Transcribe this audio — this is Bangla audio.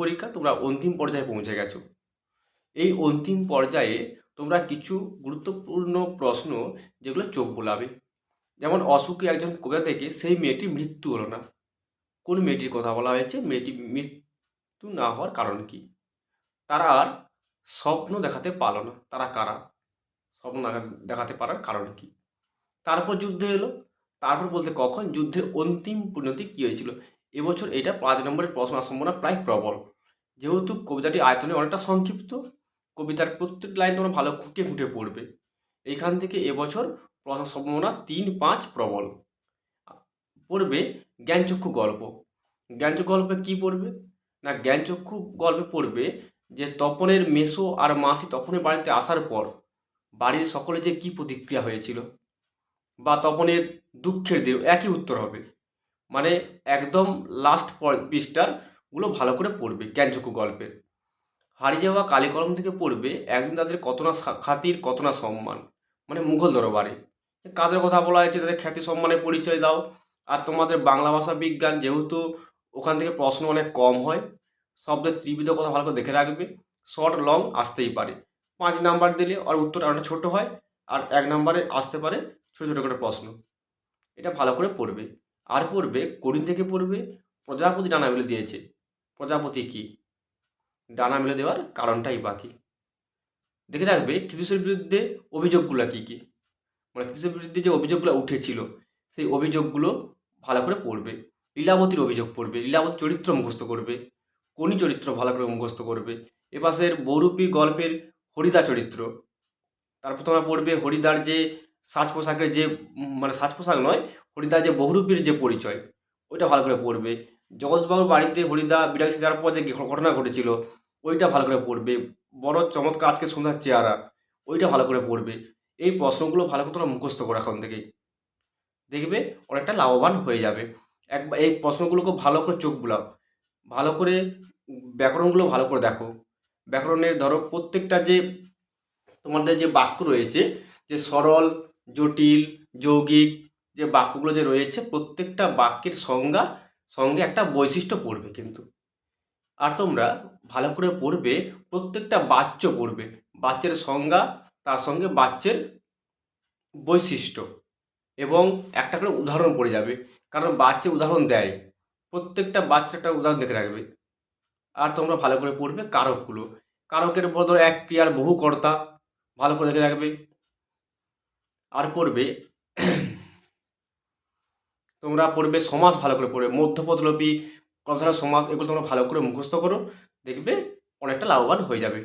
পরীক্ষা, তোমরা অন্তিম পর্যায়ে পৌঁছে গেছো। এই অন্তিম পর্যায়ে তোমরা কিছু গুরুত্বপূর্ণ প্রশ্ন যেগুলো চোখ বোলাবে। যেমন অসুখী একজন কবিতা থেকে সেই মেয়েটির মৃত্যু হলো না, কোন মেয়েটির কথা বলা হয়েছে, মেয়েটি মৃত্যু না হওয়ার কারণ কি? তারা আর স্বপ্ন দেখাতে পারলো না, তারা কারা? স্বপ্ন দেখাতে পারার কারণ কি? তারপর যুদ্ধ এলো, তারপর বলতে কখন যুদ্ধের অন্তিম পরিণতি কী হয়েছিল। এবছর এটা 5 নম্বরের প্রশ্ন আসার সম্ভাবনা প্রায় প্রবল, যেহেতু কবিতাটি আয়তনে অনেকটা সংক্ষিপ্ত। কবিতার প্রত্যেক লাইন তোমরা ভালো খুঁটে খুঁটে পড়বে। এইখান থেকে এবছর প্রশ্ন সম্ভাবনা 3-5 প্রবল। পড়বে জ্ঞানচক্ষু গল্প। জ্ঞানচক্ষু গল্পে কী পড়বে না, জ্ঞানচক্ষু গল্পে পড়বে যে তপনের মেসো আর মাসি তপনের বাড়িতে আসার পর বাড়ির সকলে যে কী প্রতিক্রিয়া হয়েছিল, বা তপনের দুঃখের দিন, একই উত্তর হবে। মানে একদম লাস্ট পৃষ্ঠার গুলো ভালো করে পড়বে জ্ঞানচক্ষু গল্পের। হারিয়ে যাওয়া কালিকলম থেকে পড়বে একদিন তাদের কত না খাতির, কত না সম্মান, মানে মুঘল দরবারে কাদের কথা বলা হয়েছে, তাদের খ্যাতি সম্মানের পরিচয় দাও। আর তোমাদের বাংলা ভাষা বিজ্ঞান, যেহেতু ওখান থেকে প্রশ্ন অনেক কম হয়, শব্দের ত্রিবিধ কথা ভালো করে দেখে রাখবে। শর্ট লং আসতেই পারে, 5 নাম্বার দিলে আর উত্তরটা অনেক ছোটো হয়, আর 1 নাম্বারে আসতে পারে ছোটো ছোটো করে প্রশ্ন। এটা ভালো করে পড়বে। আর পড়বে কোরিন থেকে পড়বে প্রজাপতি ডানা মেলে দিয়েছে। প্রজাপতি কি? ডানা মেলে দেওয়ার কারণটাই বাকি দেখে রাখবে। কৃতিশের বিরুদ্ধে অভিযোগগুলো কী কী, মানে কৃতিশের বিরুদ্ধে যে অভিযোগগুলো উঠেছিল সেই অভিযোগগুলো ভালো করে পড়বে। লীলাবতীর অভিযোগ পড়বে, লীলাবতী চরিত্র মুখস্থ করবে, কোনি চরিত্র ভালো করে মুখস্থ করবে। এপাশের বহুরূপী গল্পের হরিদা চরিত্র। তারপর তোমরা পড়বে হরিদার যে সাজ পোশাকের যে মানে সাজ পোশাক নয়, হরিদার যে বহুরূপীর যে পরিচয়, ওইটা ভালো করে পড়বে। জগৎবাবুর বাড়িতে হরিদা বিরাগ যাওয়ার পর যে ঘটনা ঘটেছিল, ওইটা ভালো করে পড়বে। বড় চমৎকার আজকে সন্ধ্যার চেহারা, ওইটা ভালো করে পড়বে। এই প্রশ্নগুলো ভালো করে তোমরা মুখস্থ করো এখন থেকেই, দেখবে অনেকটা লাভবান হয়ে যাবে। একবার এই প্রশ্নগুলোকে ভালো করে চোখ বুলাও, ভালো করে ব্যাকরণগুলো ভালো করে দেখো। ব্যাকরণের ধরো প্রত্যেকটা যে তোমাদের যে বাক্য রয়েছে, যে সরল, জটিল, যৌগিক যে বাক্যগুলো যে রয়েছে, প্রত্যেকটা বাক্যের সংজ্ঞা সঙ্গে একটা বৈশিষ্ট্য পড়বে কিন্তু। আর তোমরা ভালো করে পড়বে, প্রত্যেকটা বাচ্য পড়বে, বাচ্যের সংজ্ঞা, তার সঙ্গে বাচ্যের বৈশিষ্ট্য, এবং একটা করে উদাহরণ পড়ে যাবে, কারণ বাচ্চা উদাহরণ দেয়। প্রত্যেকটা বাচ্চা একটা উদাহরণ দেখে রাখবে। আর তোমরা ভালো করে পড়বে কারকগুলো। কারকের উপর ধরো এক ক্রিয়ার বহু কর্তা, ভালো করে দেখে রাখবে। আর পড়বে তোমরা পড়বে সমাস, ভালো করে পড়বে মধ্যপদলোপী, কর্মধারয় সমাস, এগুলো তোমরা ভালো করে মুখস্থ করো, দেখবে অনেকটা লাভবান হয়ে যাবে।